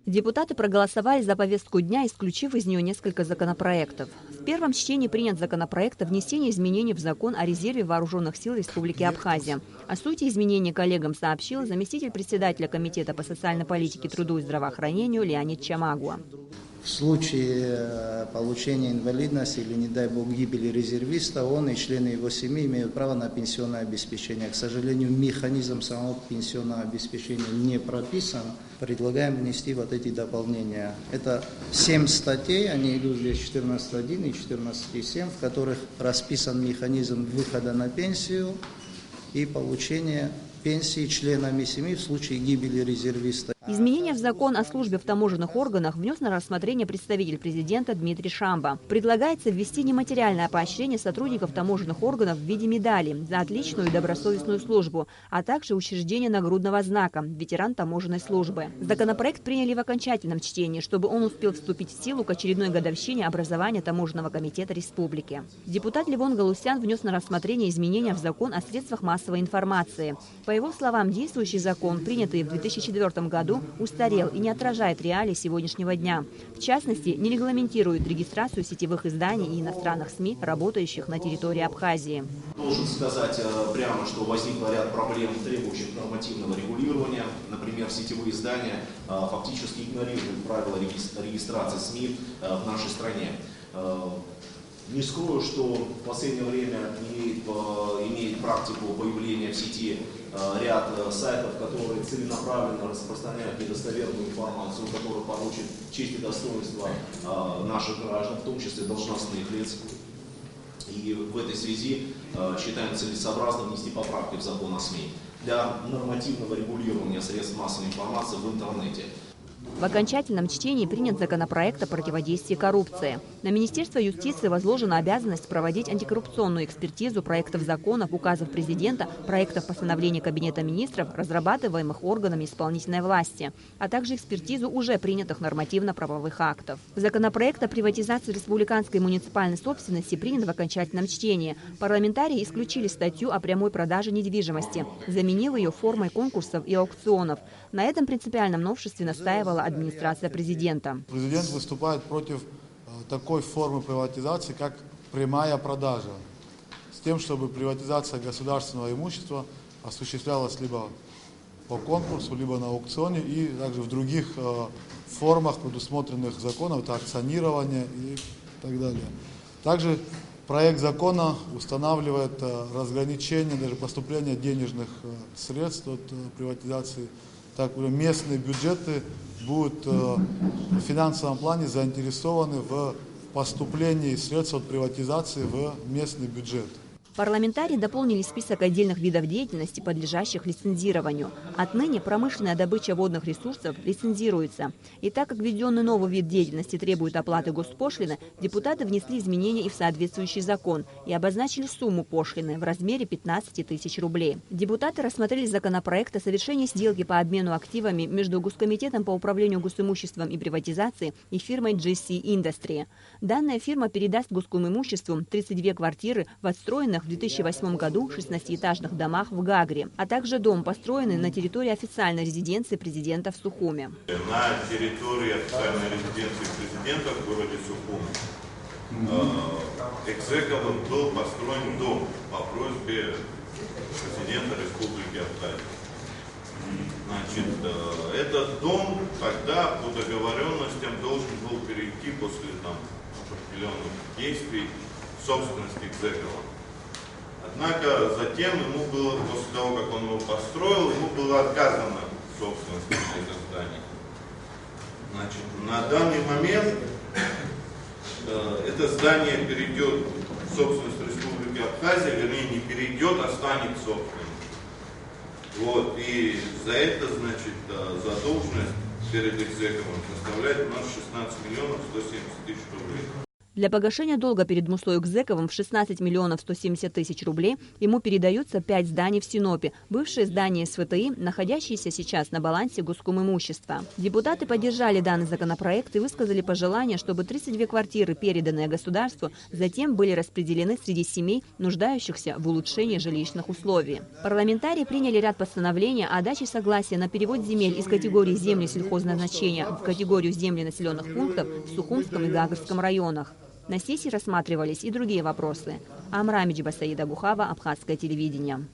Депутаты проголосовали за повестку дня, исключив из нее несколько законопроектов. В первом чтении принят законопроект о внесении изменений в закон о резерве вооруженных сил Республики Абхазия. О сути изменений коллегам сообщил заместитель председателя Комитета по социальной политике, труду и здравоохранению Леонид Чамагуа. В случае получения инвалидности или, не дай бог, гибели резервиста, он и члены его семьи имеют право на пенсионное обеспечение. К сожалению, механизм самого пенсионного обеспечения не прописан. Предлагаем внести вот эти дополнения. Это 7 статей, они идут здесь 14.1 и 14.7, в которых расписан механизм выхода на пенсию и получения пенсии членами семьи в случае гибели резервиста. Изменения в закон о службе в таможенных органах внес на рассмотрение представитель президента Дмитрий Шамба. Предлагается ввести нематериальное поощрение сотрудников таможенных органов в виде медали за отличную и добросовестную службу, а также учреждение нагрудного знака «Ветеран таможенной службы». Законопроект приняли в окончательном чтении, чтобы он успел вступить в силу к очередной годовщине образования Таможенного комитета республики. Депутат Левон Галусян внес на рассмотрение изменения в закон о средствах массовой информации. По его словам, действующий закон, принятый в 2004 году, устарел и не отражает реалий сегодняшнего дня. В частности, не регламентирует регистрацию сетевых изданий и иностранных СМИ, работающих на территории Абхазии. Должен сказать прямо, что возник ряд проблем, требующих нормативного регулирования. Например, сетевые издания фактически игнорируют правила регистрации СМИ в нашей стране. Не скрою, что в последнее время имеет практику появления в сети ряд сайтов, которые целенаправленно распространяют недостоверную информацию, которая порочит честь и достоинство наших граждан, в том числе должностных лиц. И в этой связи считаем целесообразным внести поправки в закон о СМИ для нормативного регулирования средств массовой информации в интернете. В окончательном чтении принят законопроект о противодействии коррупции. На Министерство юстиции возложена обязанность проводить антикоррупционную экспертизу проектов законов, указов президента, проектов постановлений Кабинета министров, разрабатываемых органами исполнительной власти, а также экспертизу уже принятых нормативно-правовых актов. Законопроект о приватизации республиканской муниципальной собственности принят в окончательном чтении. Парламентарии исключили статью о прямой продаже недвижимости, заменив ее формой конкурсов и аукционов. На этом принципиальном новшестве настаивала администрация президента. Президент выступает против такой формы приватизации, как прямая продажа, с тем, чтобы приватизация государственного имущества осуществлялась либо по конкурсу, либо на аукционе и также в других формах, предусмотренных законом, это акционирование и так далее. Также проект закона устанавливает разграничение даже поступления денежных средств от приватизации. Так, местные бюджеты будут в финансовом плане заинтересованы в поступлении средств от приватизации в местный бюджет. Парламентарии дополнили список отдельных видов деятельности, подлежащих лицензированию. Отныне промышленная добыча водных ресурсов лицензируется. И так как введенный новый вид деятельности требует оплаты госпошлины, депутаты внесли изменения и в соответствующий закон и обозначили сумму пошлины в размере 15 тысяч рублей. Депутаты рассмотрели законопроект о совершении сделки по обмену активами между Госкомитетом по управлению госимуществом и приватизации и фирмой GC Industry. Данная фирма передаст госкомимуществу 32 квартиры в отстроенных в 2008 году 16-этажных домах в Гагре, а также дом, построенный на территории официальной резиденции президента в Сухуме. На территории официальной резиденции президента в городе Сухуми экзековым был построен дом по просьбе президента Республики Абхазия. Значит, этот дом тогда по договоренностям должен был перейти после определенных действий в собственность экзекова. Однако затем ему было, после того, как он его построил, ему было отказано в собственности на это здание. Значит, на данный момент это здание перейдет в собственность Республики Абхазия, вернее, не перейдет, а станет собственным. Вот, и за это, значит, задолженность перед экзековым составляет у нас 16 миллионов 170 тысяч рублей. Для погашения долга перед Мусой Укзековым в 16 миллионов 170 тысяч рублей ему передаются 5 зданий в Синопе, бывшие здания СВТИ, находящиеся сейчас на балансе Госкомимущества. Депутаты поддержали данный законопроект и высказали пожелание, чтобы 32 квартиры, переданные государству, затем были распределены среди семей, нуждающихся в улучшении жилищных условий. Парламентарии приняли ряд постановлений о даче согласия на перевод земель из категории земли сельхозназначения в категорию земли населенных пунктов в Сухумском и Гагарском районах. На сессии рассматривались и другие вопросы. Амра Меджибасаида Бухава, Абхазское телевидение.